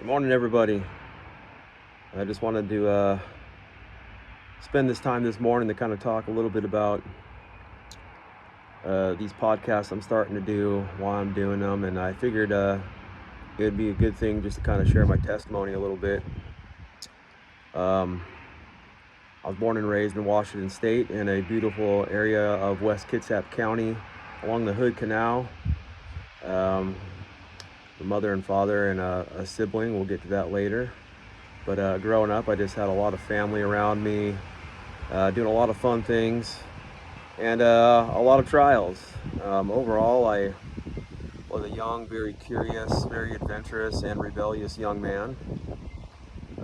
Good morning, everybody. I just wanted to spend this time this morning to kind of talk a little bit about these podcasts I'm starting to do, why I'm doing them, and I figured it'd be a good thing just to kind of share my testimony a little bit. Um, I was born and raised in Washington State in a beautiful area of West Kitsap County along the Hood Canal. Um, the mother and father and a sibling, we'll get to that later. But growing up, I just had a lot of family around me, doing a lot of fun things, and a lot of trials. Overall, I was a young, very curious, very adventurous, and rebellious young man.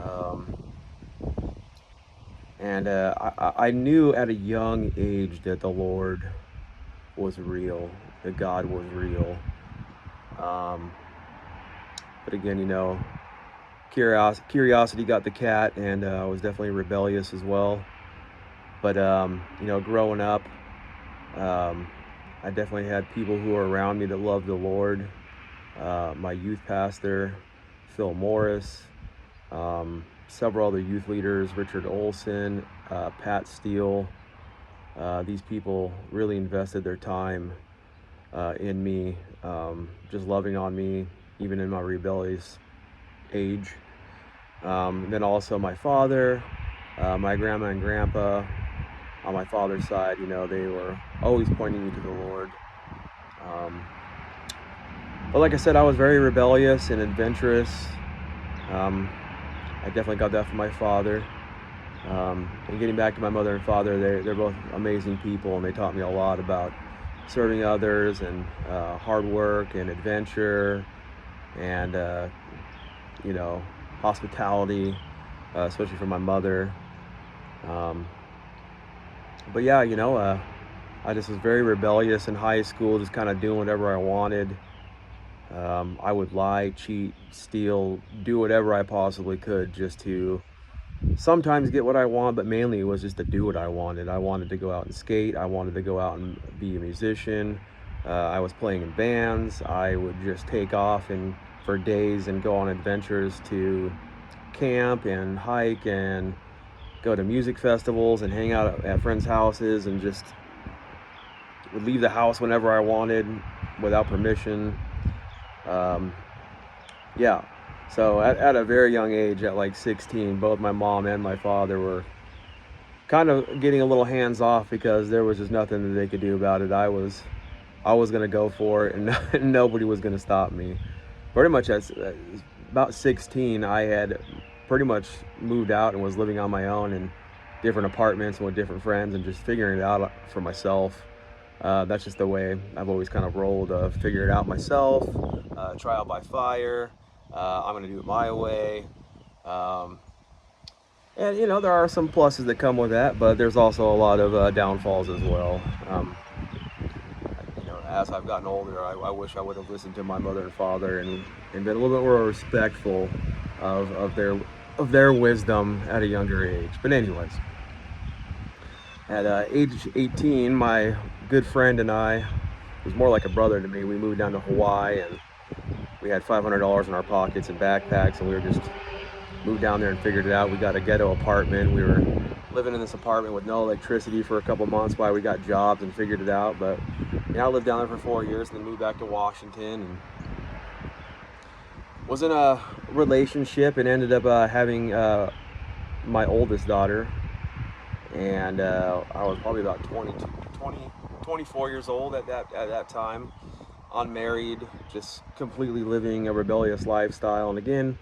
Um, and I knew at a young age that the Lord was real, that God was real. Um, but again, curiosity got the cat, and I was definitely rebellious as well. But growing up, um, I definitely had people who were around me that loved the Lord. My youth pastor, Phil Morris, several other youth leaders, Richard Olson, Pat Steele. These people really invested their time in me, just loving on me, even in my rebellious age. Then also my father, my grandma and grandpa on my father's side, they were always pointing me to the Lord. Um, but like I said, I was very rebellious and adventurous. I definitely got that from my father. And getting back to my mother and father, they're both amazing people, and they taught me a lot about serving others and hard work and adventure and hospitality, especially for my mother. Um, but yeah, I just was very rebellious in high school, just kind of doing whatever I wanted. I would lie, cheat, steal, do whatever I possibly could just to sometimes get what I want, but mainly it was just to do what I wanted. I wanted to go out and skate. I wanted to go out and be a musician. I was playing in bands. I would just take off and for days and go on adventures to camp and hike and go to music festivals and hang out at friends' houses, and just would leave the house whenever I wanted without permission. Um, yeah. So at a very young age, at like 16, both my mom and my father were kind of getting a little hands off because there was just nothing that they could do about it. I was gonna go for it, and and nobody was gonna stop me. Pretty much at about 16, I had pretty much moved out and was living on my own in different apartments and with different friends and just figuring it out for myself. That's just the way I've always kind of rolled. Figure it out myself, trial by fire. I'm gonna do it my way. Um, and there are some pluses that come with that, but there's also a lot of downfalls as well. As I've gotten older, I wish I would have listened to my mother and father and been a little bit more respectful of their wisdom at a younger age. But anyways, at age 18, my good friend and I, was more like a brother to me, we moved down to Hawaii, and we had $500 in our pockets and backpacks, and we were just moved down there and figured it out. We got a ghetto apartment. We were living in this apartment with no electricity for a couple months while we got jobs and figured it out. But I lived down there for 4 years and then moved back to Washington and was in a relationship and ended up having my oldest daughter. And I was probably about 24 years old at that time, unmarried, just completely living a rebellious lifestyle. And again,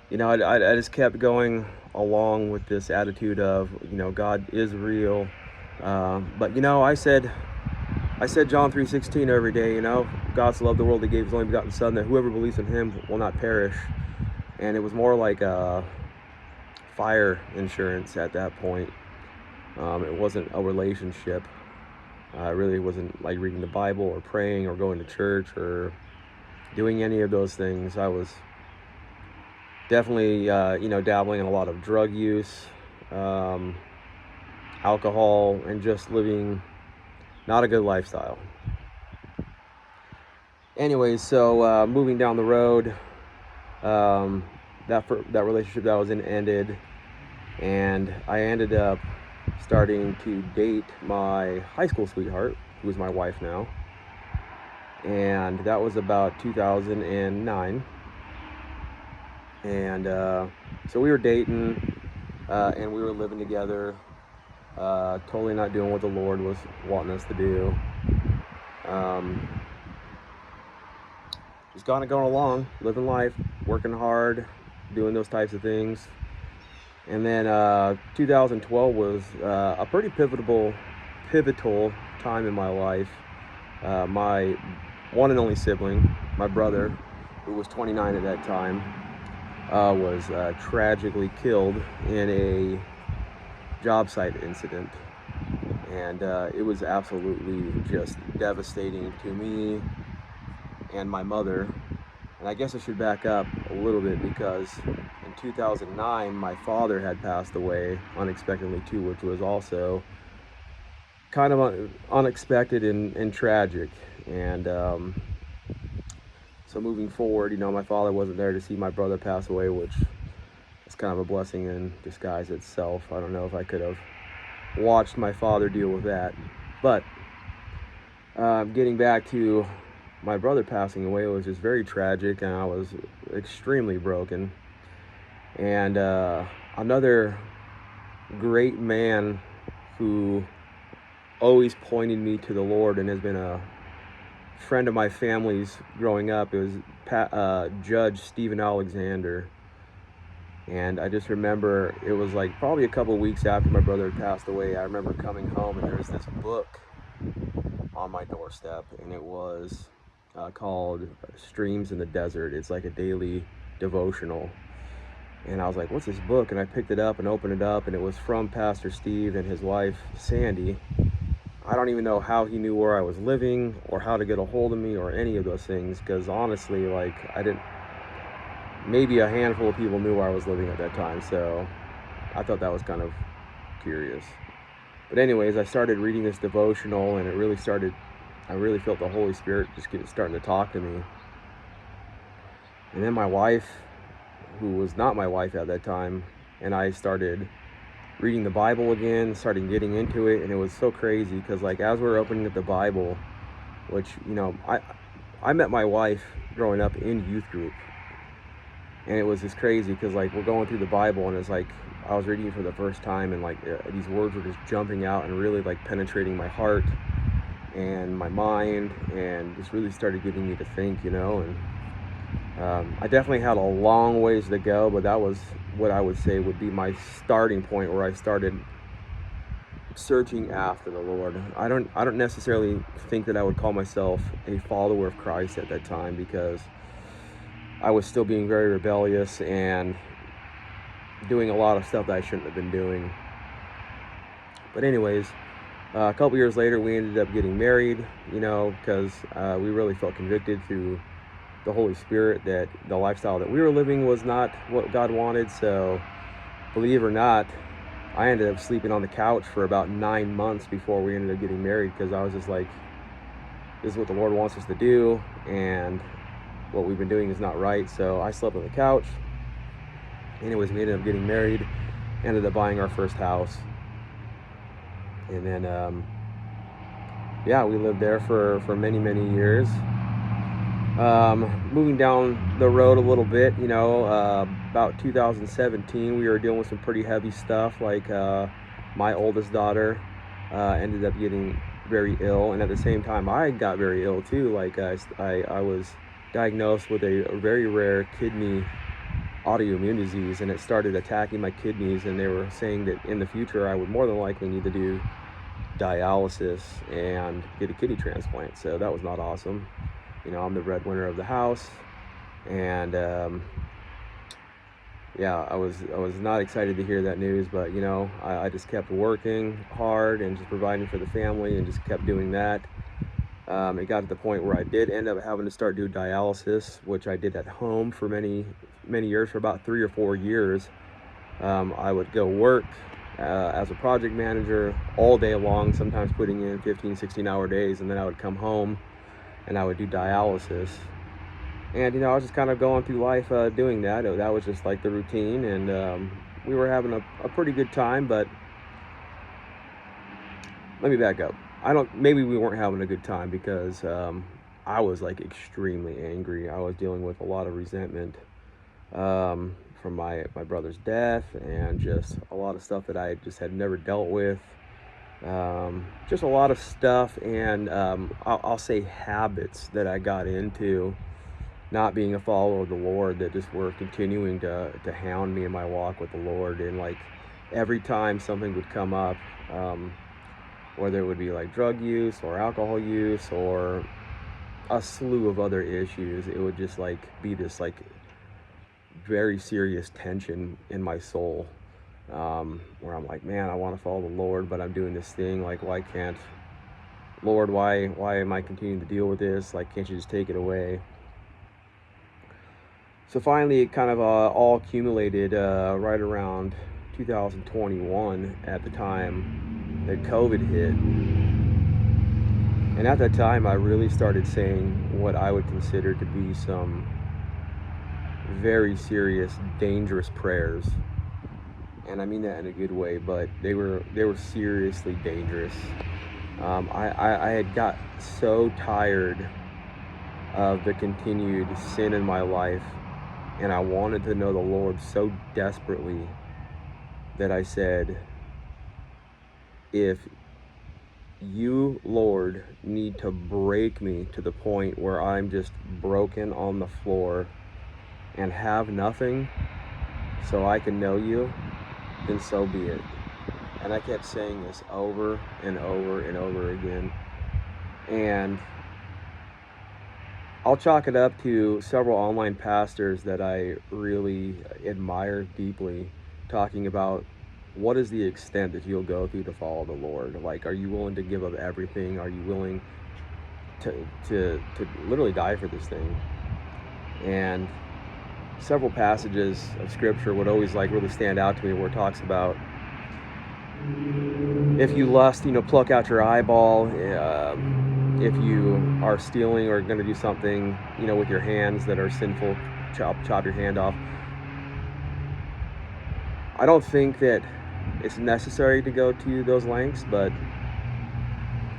I just kept going along with this attitude of, God is real. But I said John 3:16 every day. God so loved the world, He gave His only begotten Son, that whoever believes in Him will not perish. And it was more like a fire insurance at that point. It wasn't a relationship. It really wasn't like reading the Bible or praying or going to church or doing any of those things. I was definitely, dabbling in a lot of drug use, alcohol, and just living not a good lifestyle. Anyways, so moving down the road, that relationship that I was in ended, and I ended up starting to date my high school sweetheart, who is my wife now. And that was about 2009. And so we were dating, and we were living together, totally not doing what the Lord was wanting us to do. Just kind of going along, living life, working hard, doing those types of things. And then 2012 was a pretty pivotal time in my life. My one and only sibling, my brother, who was 29 at that time, was tragically killed in a job site incident. And it was absolutely just devastating to me and my mother. And I guess I should back up a little bit, because in 2009, my father had passed away unexpectedly too, which was also kind of unexpected and tragic. And so moving forward, my father wasn't there to see my brother pass away, which is kind of a blessing in disguise itself. I don't know if I could have watched my father deal with that. But getting back to my brother passing away, was just very tragic, and I was extremely broken. And another great man who always pointed me to the Lord and has been a friend of my family's growing up, it was Judge Stephen Alexander. And I just remember, it was like probably a couple of weeks after my brother had passed away, I remember coming home and there was this book on my doorstep, and it was called Streams in the Desert. It's like a daily devotional. And I was like, what's this book? And I picked it up and opened it up, and it was from Pastor Steve and his wife, Sandy. I don't even know how he knew where I was living or how to get a hold of me or any of those things, because honestly, like, maybe a handful of people knew where I was living at that time. So I thought that was kind of curious. But anyways, I started reading this devotional, and I really felt the Holy Spirit just starting to talk to me. And then my wife, who was not my wife at that time, and I started reading the Bible again, started getting into it. And it was so crazy, because like, as we were opening up the Bible, which, I met my wife growing up in youth group, and it was just crazy, because like, we're going through the Bible, and it's like I was reading it for the first time, and like these words were just jumping out and really like penetrating my heart and my mind, and just really started getting me to think, and I definitely had a long ways to go, but that was what I would say would be my starting point, where I started searching after the Lord. I don't necessarily think that I would call myself a follower of Christ at that time, because I was still being very rebellious and doing a lot of stuff that I shouldn't have been doing. But anyways, a couple years later, we ended up getting married, because we really felt convicted through the Holy Spirit that the lifestyle that we were living was not what God wanted. So believe it or not, I ended up sleeping on the couch for about 9 months before we ended up getting married, because I was just like, this is what the Lord wants us to do, and what we've been doing is not right. So I slept on the couch. Anyways, we ended up getting married, ended up buying our first house. And then, we lived there for many, many years. Moving down the road a little bit, about 2017, we were dealing with some pretty heavy stuff. Like my oldest daughter ended up getting very ill, and at the same time, I got very ill too. Like I was diagnosed with a very rare kidney autoimmune disease, and it started attacking my kidneys, and they were saying that in the future I would more than likely need to do dialysis and get a kidney transplant. So that was not awesome. I'm the breadwinner of the house, and I was not excited to hear that news, but I just kept working hard and just providing for the family, and just kept doing that. It got to the point where I did end up having to start doing dialysis, which I did at home for many years, for about 3 or 4 years. I would go work as a project manager all day long, sometimes putting in 15, 16-hour days, and then I would come home and I would do dialysis. And, I was just kind of going through life doing that. That was just like the routine. And we were having a pretty good time. But let me back up. Maybe we weren't having a good time because I was like extremely angry. I was dealing with a lot of resentment from my brother's death, and just a lot of stuff that I just had never dealt with. Just a lot of stuff, and I'll say habits that I got into, not being a follower of the Lord, that just were continuing to hound me in my walk with the Lord. And like every time something would come up, um, whether it would be like drug use or alcohol use or a slew of other issues, it would just like be this like very serious tension in my soul, where I'm like, man, I want to follow the Lord, but I'm doing this thing. Like, why can't, Lord, why am I continuing to deal with this? Like, can't you just take it away? So finally, it kind of all accumulated right around 2021, at the time that COVID hit. And at that time, I really started saying what I would consider to be some very serious, dangerous prayers. And I mean that in a good way, but they were seriously dangerous. I had got so tired of the continued sin in my life, and I wanted to know the Lord so desperately, that I said, if you, Lord, need to break me to the point where I'm just broken on the floor and have nothing so I can know you, then so be it. And I kept saying this over and over and over again. And I'll chalk it up to several online pastors that I really admire deeply, talking about what is the extent that you'll go through to follow the Lord. Like, are you willing to give up everything? Are you willing to literally die for this thing? And several passages of scripture would always like really stand out to me, where it talks about, if you lust, pluck out your eyeball. If you are stealing or going to do something, with your hands that are sinful, chop your hand off. I don't think that it's necessary to go to those lengths, but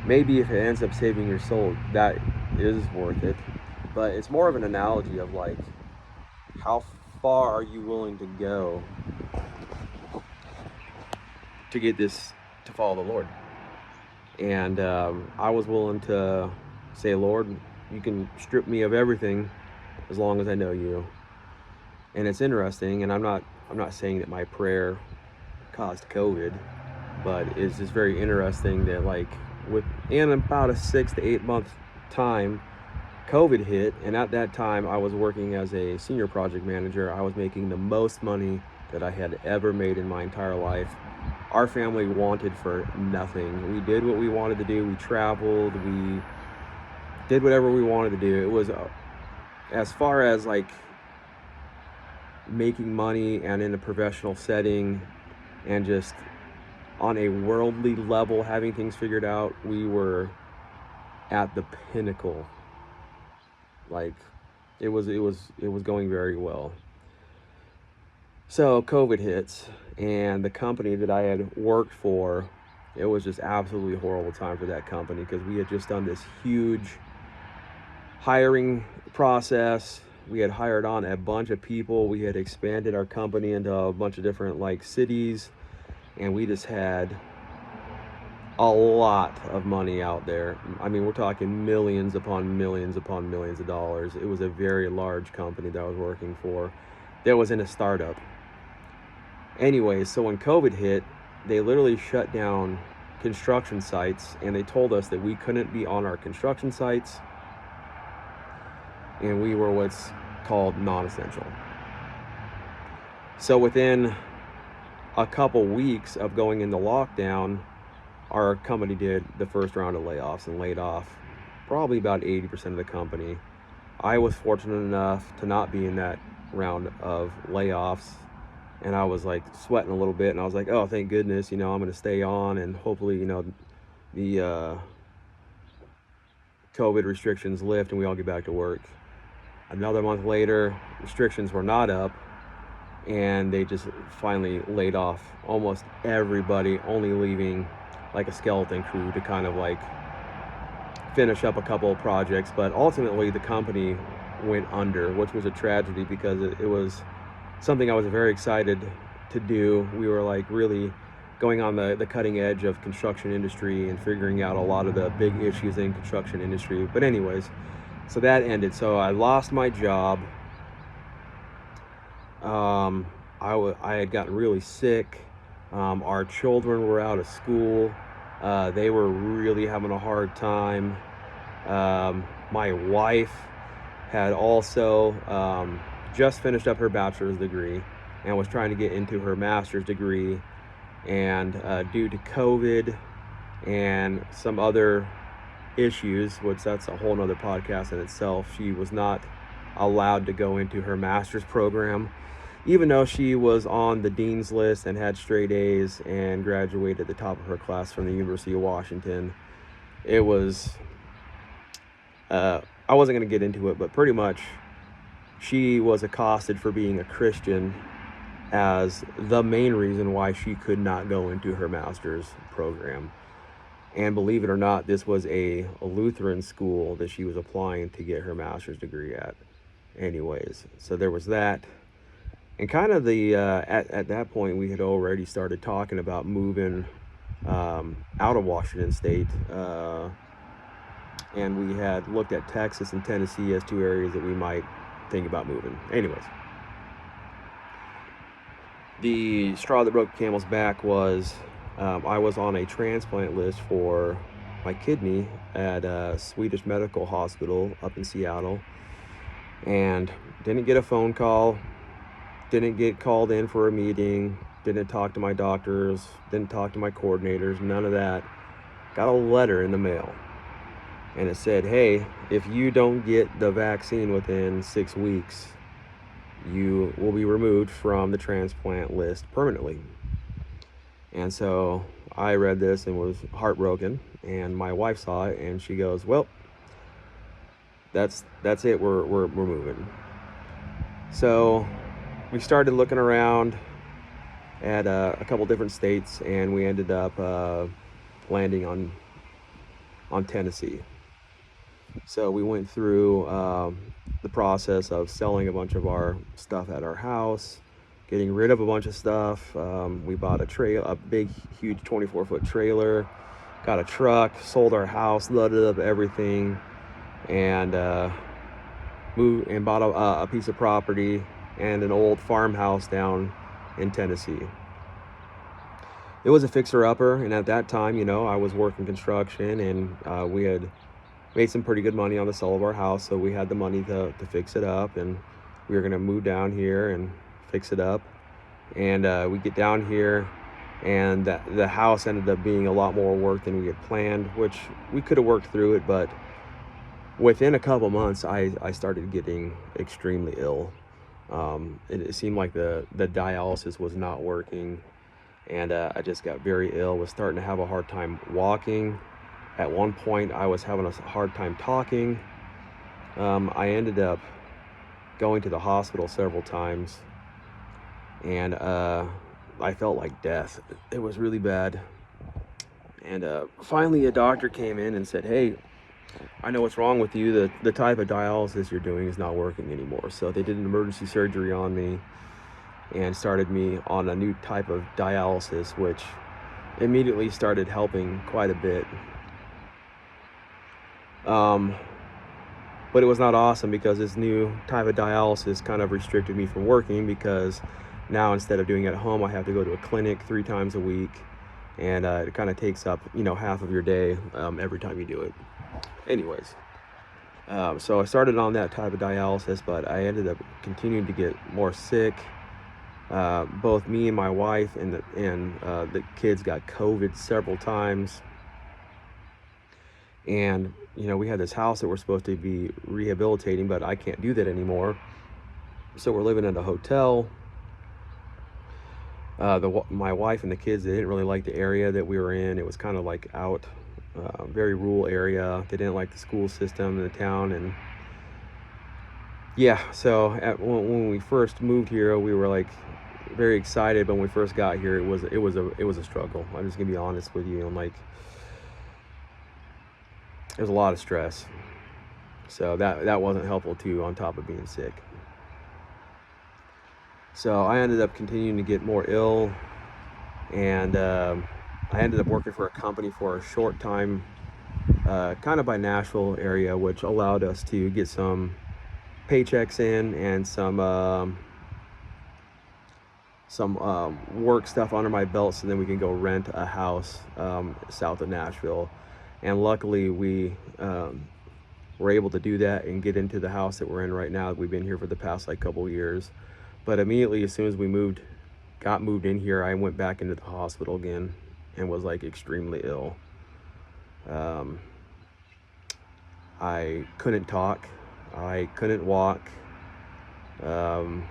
maybe if it ends up saving your soul, that is worth it. But it's more of an analogy of like, how far are you willing to go to get this, to follow the Lord? And I was willing to say, Lord, you can strip me of everything as long as I know you. And it's interesting, and I'm not saying that my prayer caused COVID, but it's just very interesting that like within about a 6 to 8 month time, COVID hit. And at that time, I was working as a senior project manager. I was making the most money that I had ever made in my entire life. Our family wanted for nothing. We did what we wanted to do. We traveled, we did whatever we wanted to do. It was as far as like making money and in a professional setting, and just on a worldly level, having things figured out, we were at the pinnacle. Like, it was going very well. So COVID hits, and the company that I had worked for, it was just absolutely horrible time for that company, because we had just done this huge hiring process. We had hired on a bunch of people. We had expanded our company into a bunch of different like cities, and we just had a lot of money out there. I mean, we're talking millions upon millions upon millions of dollars. It was a very large company that I was working for, that was in a startup. Anyways, so when COVID hit, they literally shut down construction sites, and they told us that we couldn't be on our construction sites, and we were what's called non-essential. So within a couple weeks of going into lockdown, our company did the first round of layoffs and laid off probably about 80% of the company. I was fortunate enough to not be in that round of layoffs, and I was like sweating a little bit, and I was like, oh, thank goodness, I'm going to stay on, and hopefully, the COVID restrictions lift and we all get back to work. Another month later, restrictions were not up, and they just finally laid off almost everybody, only leaving like a skeleton crew to kind of like finish up a couple of projects. But ultimately, the company went under, which was a tragedy because it was something I was very excited to do. We were like really going on the cutting edge of construction industry and figuring out a lot of the big issues in construction industry. But anyways, so that ended. So I lost my job. I had gotten really sick. Our children were out of school. They were really having a hard time. My wife had also just finished up her bachelor's degree and was trying to get into her master's degree. And due to COVID and some other issues, which that's a whole nother podcast in itself, she was not allowed to go into her master's program, even though she was on the dean's list and had straight A's and graduated at the top of her class from the University of Washington. It was, I wasn't going to get into it, but pretty much she was accosted for being a Christian as the main reason why she could not go into her master's program. And believe it or not, this was a Lutheran school that she was applying to get her master's degree at. Anyways, so there was that. And kind of at that point, we had already started talking about moving out of Washington State. And we had looked at Texas and Tennessee as two areas that we might think about moving. Anyways, the straw that broke the camel's back was I was on a transplant list for my kidney at a Swedish Medical Hospital up in Seattle, and didn't get a phone call, didn't get called in for a meeting, didn't talk to my doctors, didn't talk to my coordinators, none of that. Got a letter in the mail, and it said, hey, if you don't get the vaccine within 6 weeks, you will be removed from the transplant list permanently. And so I read this and was heartbroken, and my wife saw it and she goes, well, that's it, we're moving. So we started looking around at a couple different states, and we ended up landing on Tennessee. So we went through the process of selling a bunch of our stuff at our house, getting rid of a bunch of stuff. We bought a big, huge 24-foot trailer, got a truck, sold our house, loaded up everything, and moved and bought a piece of property and an old farmhouse down in Tennessee. It was a fixer-upper, and at that time, I was working construction, and we had made some pretty good money on the sale of our house, so we had the money to fix it up, and we were going to move down here and fix it up. And we get down here, and the house ended up being a lot more work than we had planned, which we could have worked through it, but within a couple months I started getting extremely ill. It seemed like the dialysis was not working, and I just got very ill, was starting to have a hard time walking. At one point I was having a hard time talking. I ended up going to the hospital several times, and I felt like death. It was really bad. And finally a doctor came in and said, hey, I know what's wrong with you. The type of dialysis you're doing is not working anymore. So they did an emergency surgery on me and started me on a new type of dialysis, which immediately started helping quite a bit. But it was not awesome, because this new type of dialysis kind of restricted me from working, because now instead of doing it at home, I have to go to a clinic 3 times a week, and it kind of takes up half of your day every time you do it. Anyways, so I started on that type of dialysis, but I ended up continuing to get more sick. Both me and my wife and the kids got COVID several times. And we had this house that we're supposed to be rehabilitating, but I can't do that anymore. So we're living in a hotel. My wife and the kids, they didn't really like the area that we were in. It was kind of like out, very rural area. They didn't like the school system in the town, and Yeah, so when we first moved here, we were like very excited. But when we first got here, it was a struggle. I'm just gonna be honest with you. And like, there's a lot of stress, so that wasn't helpful too. On top of being sick, so I ended up continuing to get more ill, and I ended up working for a company for a short time, kind of by Nashville area, which allowed us to get some paychecks in and some work stuff under my belt, so then we can go rent a house south of Nashville. And luckily, we were able to do that and get into the house that we're in right now. We've been here for the past like couple years. But immediately, as soon as we got moved in here, I went back into the hospital again and was like extremely ill. Um, I couldn't talk, I couldn't walk. Um,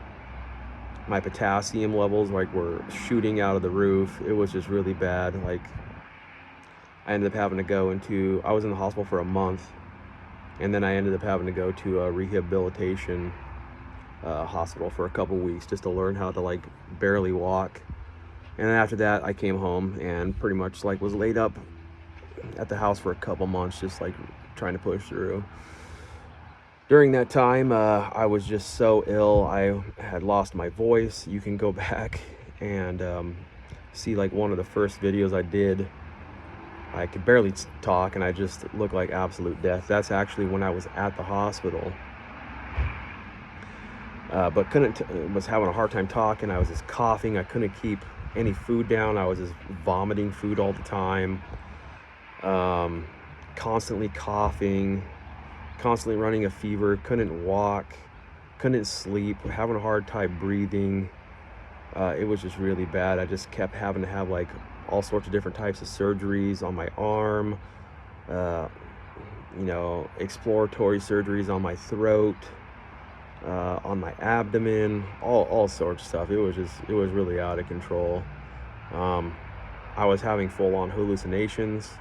my potassium levels like were shooting out of the roof. It was just really bad. Like, I ended up having to go into, I was in the hospital for a month, and then I ended up having to go to a rehabilitation hospital for a couple weeks just to learn how to like barely walk. And then after that, I came home and pretty much like was laid up at the house for a couple months, just like trying to push through. During that time, I was just so ill. I had lost my voice. You can go back and see like one of the first videos I did. I could barely talk, and I just looked like absolute death. That's actually when I was at the hospital, but was having a hard time talking. I was just coughing. I couldn't keep any food down. I was just vomiting food all the time, um, constantly coughing, constantly running a fever, couldn't walk, couldn't sleep, having a hard time breathing. It was just really bad. I just kept having to have like all sorts of different types of surgeries on my arm, uh, exploratory surgeries on my throat, on my abdomen, all sorts of stuff. It was really out of control. Um, I was having full on hallucinations.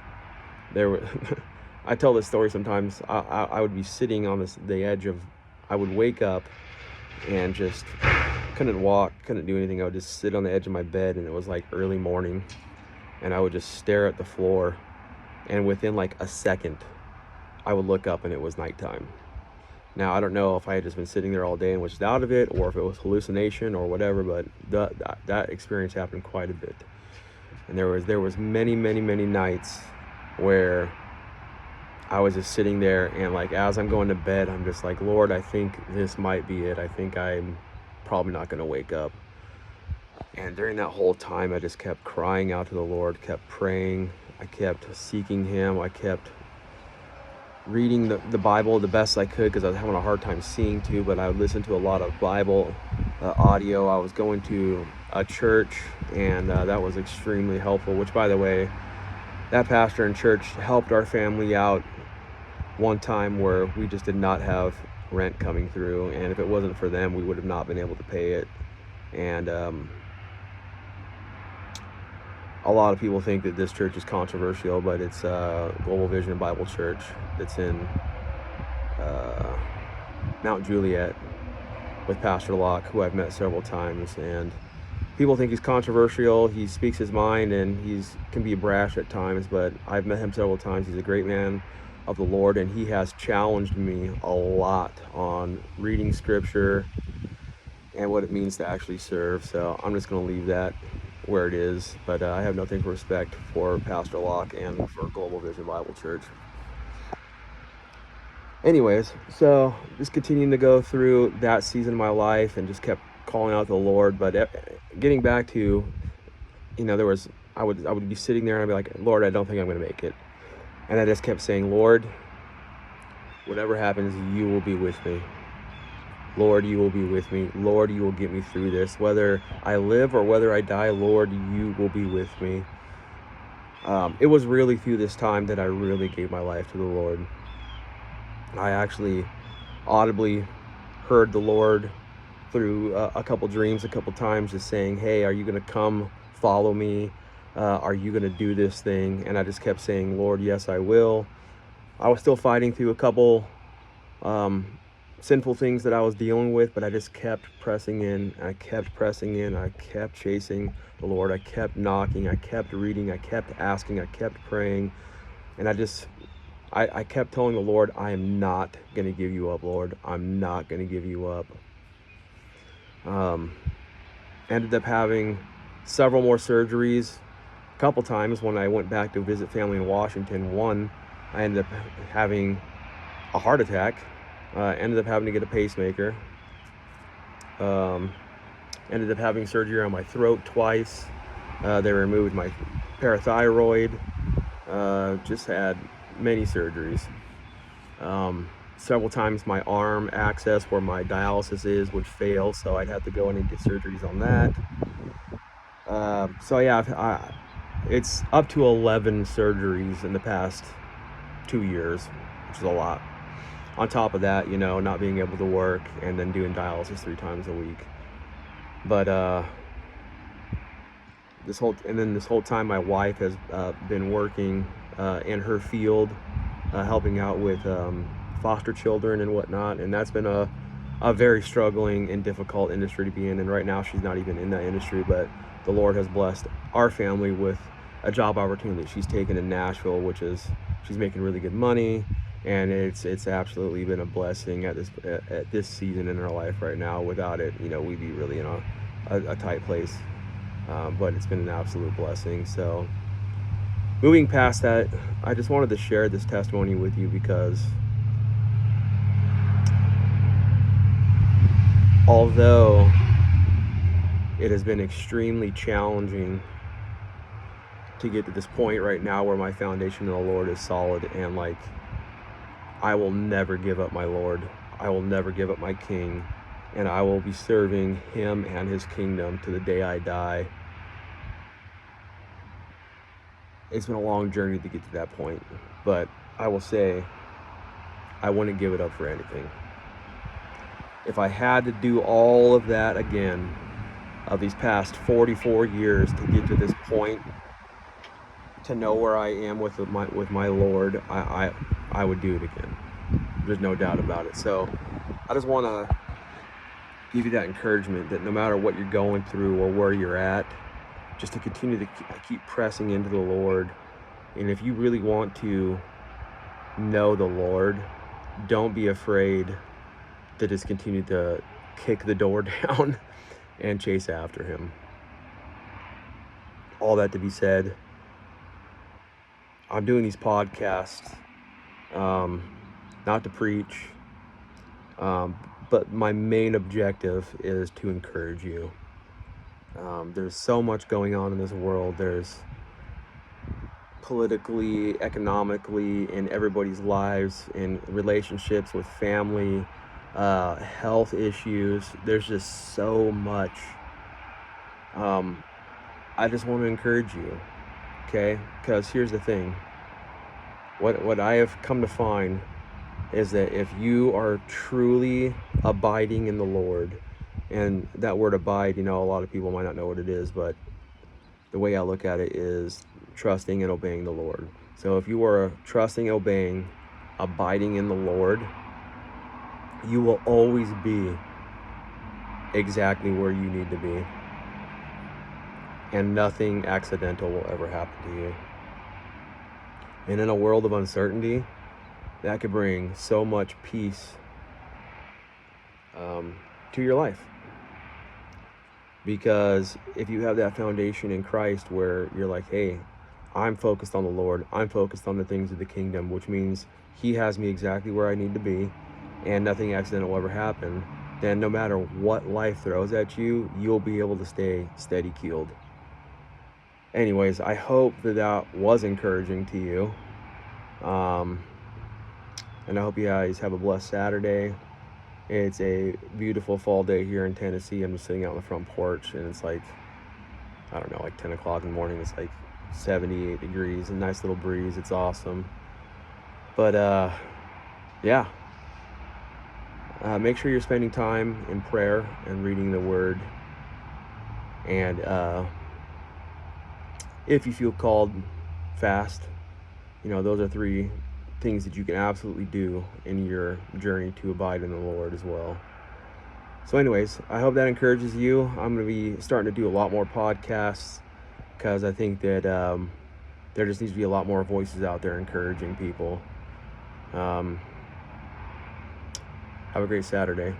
There were, I tell this story sometimes. I would be sitting on the edge of, I would wake up and just couldn't walk, couldn't do anything. I would just sit on the edge of my bed, and it was like early morning, and I would just stare at the floor, and within like a second, I would look up and it was nighttime. Now, I don't know if I had just been sitting there all day and was just out of it, or if it was hallucination or whatever, but that experience happened quite a bit. And there was many nights where I was just sitting there, and like as I'm going to bed, I'm just like, Lord, I think this might be it. I think I'm probably not going to wake up. And during that whole time, I just kept crying out to the Lord, kept praying, I kept seeking Him, I kept reading the Bible the best I could, because I was having a hard time seeing too, but I would listen to a lot of Bible audio. I was going to a church, and that was extremely helpful, which, by the way, that pastor in church helped our family out one time where we just did not have rent coming through, and if it wasn't for them, we would have not been able to pay it. And a lot of people think that this church is controversial, but it's Global Vision Bible Church that's in Mount Juliet with Pastor Locke, who I've met several times. And people think he's controversial. He speaks his mind, and can be brash at times, but I've met him several times. He's a great man of the Lord, and he has challenged me a lot on reading scripture and what it means to actually serve. So I'm just going to leave that where it is, but I have nothing but respect for Pastor Locke and for Global Vision Bible Church. Anyways, so just continuing to go through that season of my life and just kept calling out to the Lord. But getting back to, I would be sitting there and I'd be like, Lord, I don't think I'm going to make it. And I just kept saying, Lord, whatever happens, you will be with me. Lord, you will be with me. Lord, you will get me through this. Whether I live or whether I die, Lord, you will be with me. It was really through this time that I really gave my life to the Lord. I actually audibly heard the Lord through a couple dreams a couple times, just saying, hey, are you going to come follow me? Are you going to do this thing? And I just kept saying, Lord, yes, I will. I was still fighting through a couple sinful things that I was dealing with, but I just kept pressing in. I kept pressing in. I kept chasing the Lord. I kept knocking. I kept reading. I kept asking. I kept praying. And I kept telling the Lord, I am not going to give you up, Lord. I'm not going to give you up. Um, Ended up having several more surgeries. A couple times when I went back to visit family in Washington. One, I ended up having a heart attack. Ended up having to get a pacemaker. Ended up having surgery on my throat twice. They removed my parathyroid. Just had many surgeries. Several times my arm access where my dialysis is would fail, so I'd have to go in and get surgeries on that. So yeah, it's up to 11 surgeries in the past 2 years, which is a lot. On top of that, not being able to work and then doing dialysis 3 times a week. But this whole time, my wife has been working in her field, helping out with foster children and whatnot, and that's been a very struggling and difficult industry to be in. And right now, she's not even in that industry, but the Lord has blessed our family with a job opportunity that she's taken in Nashville, which is she's making really good money, and it's absolutely been a blessing at this season in our life right now. Without it, we'd be really in a tight place. But it's been an absolute blessing. So moving past that, I just wanted to share this testimony with you because although it has been extremely challenging to get to this point right now where my foundation in the Lord is solid, and I will never give up my Lord. I will never give up my King, and I will be serving him and his kingdom to the day I die. It's been a long journey to get to that point, but I will say I wouldn't give it up for anything. If I had to do all of that again, of these past 44 years to get to this point, to know where I am with my Lord, I would do it again. There's no doubt about it. So I just want to give you that encouragement that no matter what you're going through or where you're at, just to continue to keep pressing into the Lord. And if you really want to know the Lord, don't be afraid to just continue to kick the door down and chase after him. All that to be said, I'm doing these podcasts not to preach, but my main objective is to encourage you. There's so much going on in this world. There's politically, economically, in everybody's lives, in relationships with family, health issues. There's just so much. I just want to encourage you, okay? Because here's the thing. What I have come to find is that if you are truly abiding in the Lord, and that word abide, a lot of people might not know what it is, but the way I look at it is trusting and obeying the Lord. So if you are trusting, obeying, abiding in the Lord, you will always be exactly where you need to be. And nothing accidental will ever happen to you. And in a world of uncertainty, that could bring so much peace to your life. Because if you have that foundation in Christ where you're like, hey, I'm focused on the Lord, I'm focused on the things of the kingdom, which means he has me exactly where I need to be, and nothing accidental will ever happen, then no matter what life throws at you, you'll be able to stay steady-keeled. Anyways, I hope that was encouraging to you. And I hope you guys have a blessed Saturday. It's a beautiful fall day here in Tennessee. I'm just sitting out on the front porch, and it's like 10 o'clock in the morning. It's like 78 degrees, a nice little breeze. It's awesome. But yeah, make sure you're spending time in prayer and reading the word. And if you feel called, fast. Those are 3 things that you can absolutely do in your journey to abide in the Lord as well. So anyways, I hope that encourages you. I'm going to be starting to do a lot more podcasts because I think that there just needs to be a lot more voices out there encouraging people. Have a great Saturday.